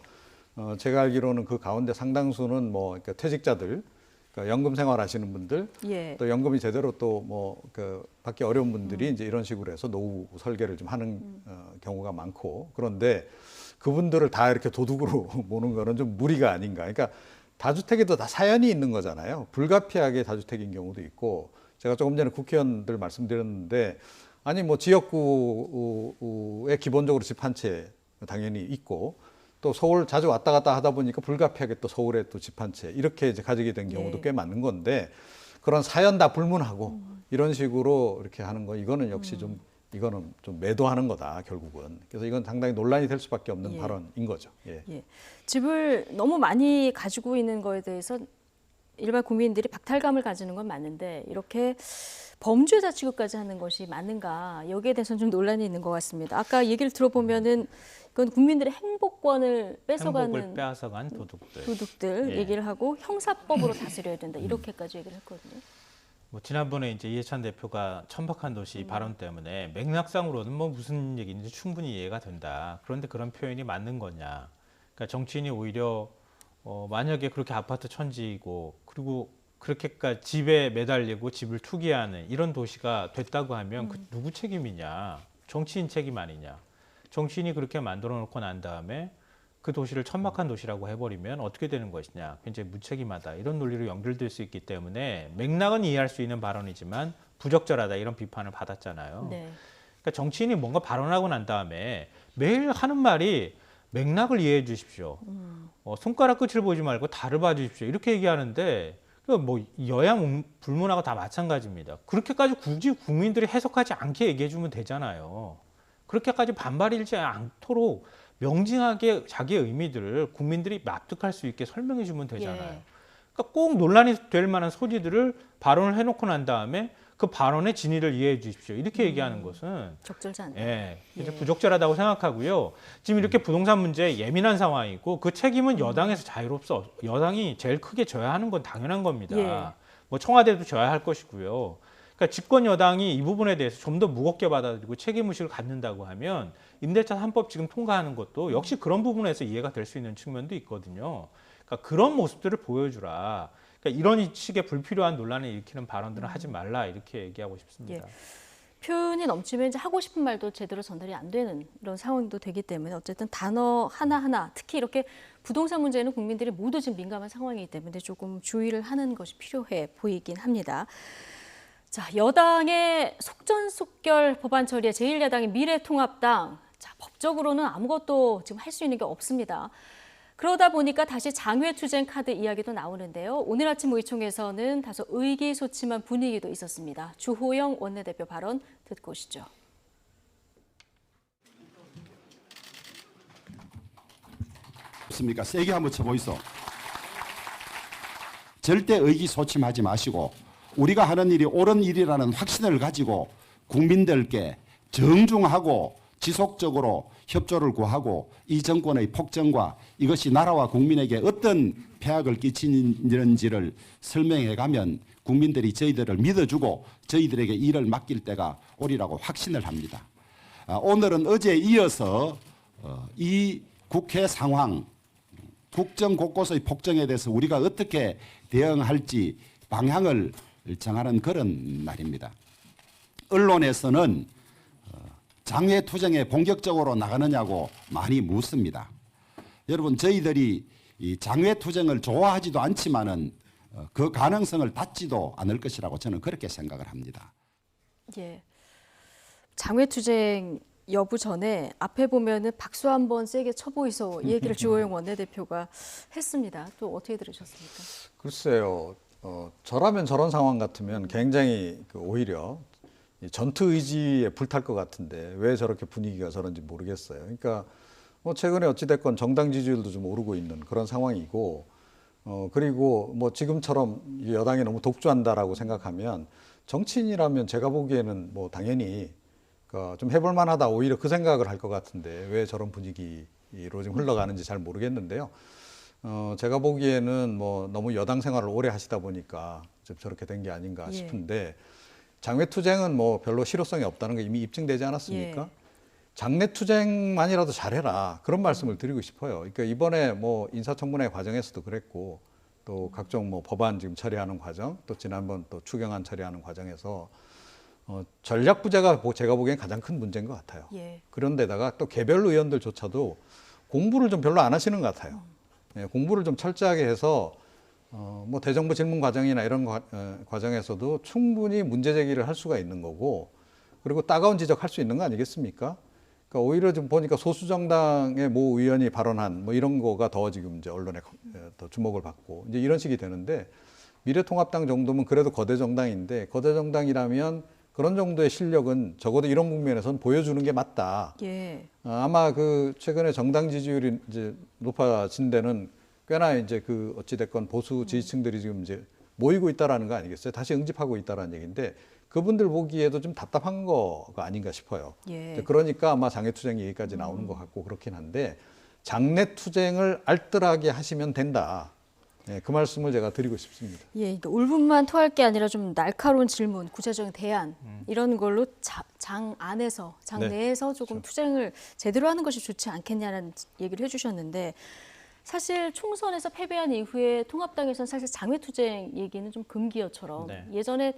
제가 알기로는 그 가운데 상당수는 뭐 그러니까 퇴직자들, 그러니까 연금 생활하시는 분들, 예. 또 연금이 제대로 또 뭐 그 받기 어려운 분들이 이제 이런 식으로 해서 노후 설계를 좀 하는 경우가 많고 그런데 그분들을 다 이렇게 도둑으로 모는 거는 좀 무리가 아닌가. 그러니까 다주택에도 다 사연이 있는 거잖아요. 불가피하게 다주택인 경우도 있고 제가 조금 전에 국회의원들 말씀드렸는데 아니 뭐 지역구에 기본적으로 집 한 채 당연히 있고 또 서울 자주 왔다 갔다 하다 보니까 불가피하게 또 서울에 또 집 한 채 이렇게 이제 가지게 된 경우도 꽤 많은 건데 그런 사연 다 불문하고 이런 식으로 이렇게 하는 거 이거는 역시 이거는 좀 매도하는 거다 결국은. 그래서 이건 상당히 논란이 될 수밖에 없는 발언인 거죠. 예. 예. 집을 너무 많이 가지고 있는 거에 대해서 일반 국민들이 박탈감을 가지는 건 맞는데 이렇게 범죄자 취급까지 하는 것이 맞는가 여기에 대해서는 좀 논란이 있는 것 같습니다. 아까 얘기를 들어보면은 그건 국민들의 행복권을 뺏어가는 행복을 빼앗아간 도둑들. 도둑들 예. 얘기를 하고 형사법으로 다스려야 된다 이렇게까지 얘기를 했거든요. 뭐 지난번에 이제 이해찬 대표가 천박한 도시 발언 때문에 맥락상으로는 뭐 무슨 얘기인지 충분히 이해가 된다. 그런데 그런 표현이 맞는 거냐? 그러니까 정치인이 오히려 만약에 그렇게 아파트 천지이고 그리고 그렇게까지 집에 매달리고 집을 투기하는 이런 도시가 됐다고 하면 그 누구 책임이냐? 정치인 책임 아니냐? 정치인이 그렇게 만들어 놓고 난 다음에 그 도시를 천박한 도시라고 해버리면 어떻게 되는 것이냐? 굉장히 무책임하다. 이런 논리로 연결될 수 있기 때문에 맥락은 이해할 수 있는 발언이지만 부적절하다 이런 비판을 받았잖아요. 네. 그러니까 정치인이 뭔가 발언하고 난 다음에 매일 하는 말이 맥락을 이해해 주십시오. 손가락 끝을 보지 말고 달을 봐 주십시오. 이렇게 얘기하는데 뭐 여야 불문하고 다 마찬가지입니다. 그렇게까지 굳이 국민들이 해석하지 않게 얘기해 주면 되잖아요. 그렇게까지 반발 일지 않도록 명징하게 자기의 의미들을 국민들이 납득할 수 있게 설명해 주면 되잖아요. 예. 그러니까 꼭 논란이 될 만한 소지들을 발언을 해놓고 난 다음에 그 발언의 진위를 이해해 주십시오. 이렇게 얘기하는 것은 적절치 않다. 예, 이제 예. 부적절하다고 생각하고요. 지금 이렇게 부동산 문제에 예민한 상황이고 그 책임은 여당에서 자유롭소. 여당이 제일 크게 져야 하는 건 당연한 겁니다. 예. 뭐 청와대도 져야 할 것이고요. 그러니까 집권 여당이 이 부분에 대해서 좀 더 무겁게 받아들이고 책임의식을 갖는다고 하면 임대차 3법 지금 통과하는 것도 역시 그런 부분에서 이해가 될 수 있는 측면도 있거든요. 그러니까 그런 모습들을 보여주라. 그러니까 이런 식의 불필요한 논란을 일으키는 발언들은 하지 말라 이렇게 얘기하고 싶습니다. 표현이 넘치면 이제 하고 싶은 말도 제대로 전달이 안 되는 이런 상황도 되기 때문에 어쨌든 단어 하나하나 특히 이렇게 부동산 문제는 국민들이 모두 지금 민감한 상황이기 때문에 조금 주의를 하는 것이 필요해 보이긴 합니다. 자, 여당의 속전속결 법안 처리에 제1야당인 미래통합당, 자, 법적으로는 아무것도 지금 할 수 있는 게 없습니다. 그러다 보니까 다시 장외투쟁 카드 이야기도 나오는데요. 오늘 아침 의총에서는 다소 의기소침한 분위기도 있었습니다. 주호영 원내대표 발언 듣고 오시죠. 없습니까? 세게 한번 쳐보이소. 절대 의기소침하지 마시고 우리가 하는 일이 옳은 일이라는 확신을 가지고 국민들께 정중하고 지속적으로 협조를 구하고 이 정권의 폭정과 이것이 나라와 국민에게 어떤 폐악을 끼치는지를 설명해가면 국민들이 저희들을 믿어주고 저희들에게 일을 맡길 때가 오리라고 확신을 합니다. 오늘은 어제에 이어서 이 국회 상황, 국정 곳곳의 폭정에 대해서 우리가 어떻게 대응할지 방향을 정하는 그런 날입니다. 언론에서는 장외투쟁에 본격적으로 나가느냐고 많이 묻습니다. 여러분 저희들이 이 장외투쟁을 좋아하지도 않지만은 그 가능성을 닫지도 않을 것이라고 저는 그렇게 생각을 합니다. 예, 장외투쟁 여부 전에 앞에 보면은 박수 한번 세게 쳐보이소 이 얘기를 주호영 원내대표가 했습니다. 또 어떻게 들으셨습니까? 글쎄요. 저라면 저런 상황 같으면 굉장히 오히려 전투 의지에 불탈 것 같은데 왜 저렇게 분위기가 저런지 모르겠어요. 그러니까 최근에 어찌됐건 정당 지지율도 좀 오르고 있는 그런 상황이고 그리고 뭐 지금처럼 여당이 너무 독주한다라고 생각하면 정치인이라면 제가 보기에는 뭐 당연히 좀 해볼 만하다 오히려 그 생각을 할 것 같은데 왜 저런 분위기로 지금 흘러가는지 잘 모르겠는데요. 제가 보기에는 뭐 너무 여당 생활을 오래 하시다 보니까 좀 저렇게 된 게 아닌가 싶은데 장외투쟁은 뭐 별로 실효성이 없다는 게 이미 입증되지 않았습니까? 예. 장외투쟁만이라도 잘해라 그런 말씀을 드리고 싶어요. 그러니까 이번에 뭐 인사청문회 과정에서도 그랬고 또 각종 뭐 법안 지금 처리하는 과정 또 지난번 또 추경안 처리하는 과정에서 전략 부재가 제가 보기엔 가장 큰 문제인 것 같아요. 예. 그런데다가 또 개별 의원들조차도 공부를 좀 별로 안 하시는 것 같아요. 공부를 좀 철저하게 해서 뭐 대정부 질문 과정이나 이런 과정에서도 충분히 문제 제기를 할 수가 있는 거고 그리고 따가운 지적할 수 있는 거 아니겠습니까? 그러니까 오히려 좀 보니까 소수 정당의 모 의원이 발언한 뭐 이런 거가 더 지금 이제 언론에 더 주목을 받고 이제 이런 식이 되는데 미래통합당 정도면 그래도 거대 정당인데 거대 정당이라면 그런 정도의 실력은 적어도 이런 국면에서는 보여주는 게 맞다. 예. 아마 그 최근에 정당 지지율이 이제 높아진 데는 꽤나 이제 그 어찌됐건 보수 지지층들이 지금 이제 모이고 있다라는 거 아니겠어요? 다시 응집하고 있다라는 얘기인데 그분들 보기에도 좀 답답한 거가 아닌가 싶어요. 예. 그러니까 아마 장외투쟁 얘기까지 나오는 것 같고 그렇긴 한데 장내투쟁을 알뜰하게 하시면 된다. 예, 그 말씀을 제가 드리고 싶습니다. 예, 그러니까 울분만 토할 게 아니라 좀 날카로운 질문, 구체적인 대안 이런 걸로 장 안에서, 장 네. 내에서 조금 투쟁을 제대로 하는 것이 좋지 않겠냐는 얘기를 해주셨는데 사실 총선에서 패배한 이후에 통합당에서는 사실 장외투쟁 얘기는 좀 금기어처럼 네. 예전에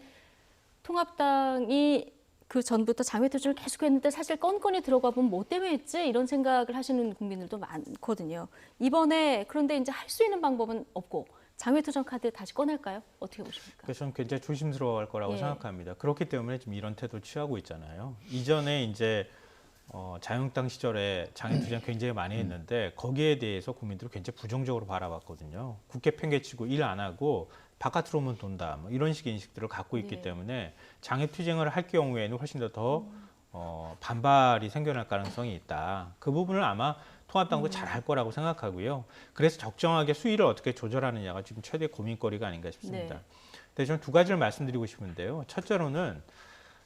통합당이 그 전부터 장외투쟁을 계속했는데 사실 건건이 들어가 보면 뭐 때문에 했지 이런 생각을 하시는 국민들도 많거든요. 이번에 그런데 이제 할 수 있는 방법은 없고 장외투쟁 카드 다시 꺼낼까요? 어떻게 보십니까? 그래서 저는 굉장히 조심스러워할 거라고 예. 생각합니다. 그렇기 때문에 지금 이런 태도를 취하고 있잖아요. 이전에 이제 자유한국당 시절에 장애투쟁 굉장히 많이 했는데 거기에 대해서 국민들이 굉장히 부정적으로 바라봤거든요. 국회 팽개치고 일 안 하고 바깥으로만 돈다 뭐 이런 식의 인식들을 갖고 있기 네. 때문에 장애투쟁을 할 경우에는 훨씬 더 반발이 생겨날 가능성이 있다. 그 부분을 아마 통합당도 잘 할 거라고 생각하고요. 그래서 적정하게 수위를 어떻게 조절하느냐가 지금 최대 고민거리가 아닌가 싶습니다. 네. 근데 저는 두 가지를 말씀드리고 싶은데요. 첫째로는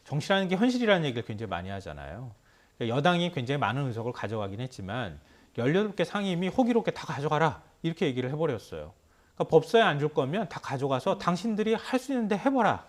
정치라는 게 현실이라는 얘기를 굉장히 많이 하잖아요. 여당이 굉장히 많은 의석을 가져가긴 했지만 18개 상임위 호기롭게 다 가져가라 이렇게 얘기를 해버렸어요. 그러니까 법사에 안 줄 거면 다 가져가서 당신들이 할 수 있는데 해봐라.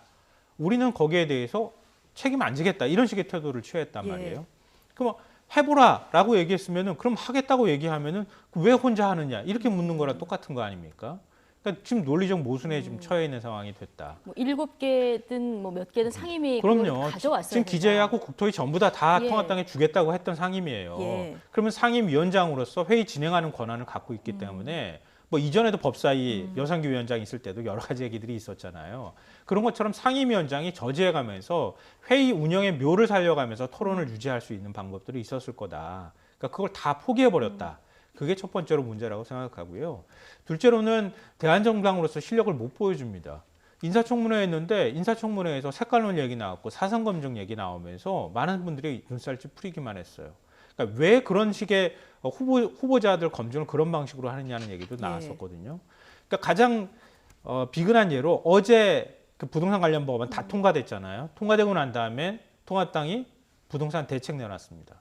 우리는 거기에 대해서 책임 안 지겠다 이런 식의 태도를 취했단 예. 말이에요. 그럼 해보라라고 얘기했으면은 그럼 하겠다고 얘기하면은 왜 혼자 하느냐 이렇게 묻는 거랑 똑같은 거 아닙니까? 그러니까 지금 논리적 모순에 지금 처해 있는 상황이 됐다. 뭐 7개든 뭐 몇 개든 상임위 그걸 그럼요. 가져왔어야 지금 된다. 기재하고 국토위 전부 다 예. 통합당에 주겠다고 했던 상임위예요. 예. 그러면 상임위원장으로서 회의 진행하는 권한을 갖고 있기 때문에 뭐 이전에도 법사위 여상규 위원장 있을 때도 여러 가지 얘기들이 있었잖아요. 그런 것처럼 상임위원장이 저지해가면서 회의 운영의 묘를 살려가면서 토론을 유지할 수 있는 방법들이 있었을 거다. 그러니까 그걸 다 포기해버렸다. 그게 첫 번째로 문제라고 생각하고요. 둘째로는 대한정당으로서 실력을 못 보여줍니다. 인사청문회 했는데 인사청문회에서 색깔론 얘기 나왔고 사상검증 얘기 나오면서 많은 분들이 눈살 찌푸리기만 했어요. 그러니까 왜 그런 식의 후보자들 검증을 그런 방식으로 하느냐는 얘기도 나왔었거든요. 그러니까 가장 비근한 예로 어제 그 부동산 관련 법안 다 통과됐잖아요. 통과되고 난 다음에 통합당이 부동산 대책 내놨습니다.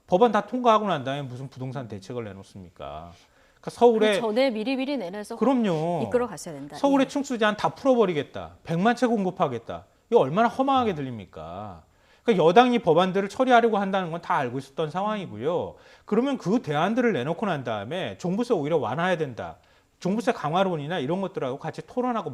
법안 다 통과하고 난 다음에 무슨 부동산 대책을 내놓습니까? 그러니까 서울에 그 전에 미리 내놔서 그럼요. 이끌어 갔어야 된다. 서울의 예. 충수 제한 다 풀어버리겠다. 100만 채 공급하겠다. 이거 얼마나 허망하게 들립니까? 그러니까 여당이 법안들을 처리하려고 한다는 건 다 알고 있었던 상황이고요. 그러면 그 대안들을 내놓고 난 다음에 종부세 오히려 완화해야 된다. 종부세 강화론이나 이런 것들하고 같이 토론하고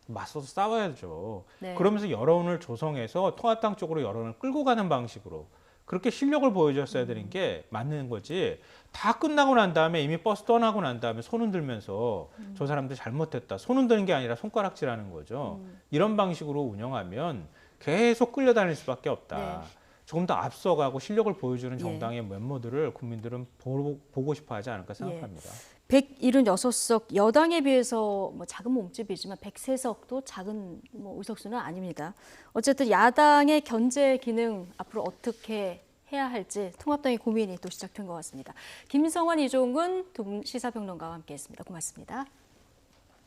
맞서서 싸워야죠. 네. 그러면서 여론을 조성해서 통합당 쪽으로 여론을 끌고 가는 방식으로 그렇게 실력을 보여줬어야 되는 게 맞는 거지. 다 끝나고 난 다음에 이미 버스 떠나고 난 다음에 손 흔들면서 저 사람들 잘못했다. 손 흔드는 게 아니라 손가락질하는 거죠. 이런 방식으로 운영하면 계속 끌려다닐 수밖에 없다. 네. 조금 더 앞서가고 실력을 보여주는 예. 정당의 면모들을 국민들은 보고 싶어 하지 않을까 생각합니다. 176석 여당에 비해서 뭐 작은 몸집이지만 103석도 작은 뭐 의석수는 아닙니다. 어쨌든 야당의 견제 기능 앞으로 어떻게 해야 할지 통합당의 고민이 또 시작된 것 같습니다. 김성환, 이종근 두 분 시사평론가와 함께했습니다. 고맙습니다.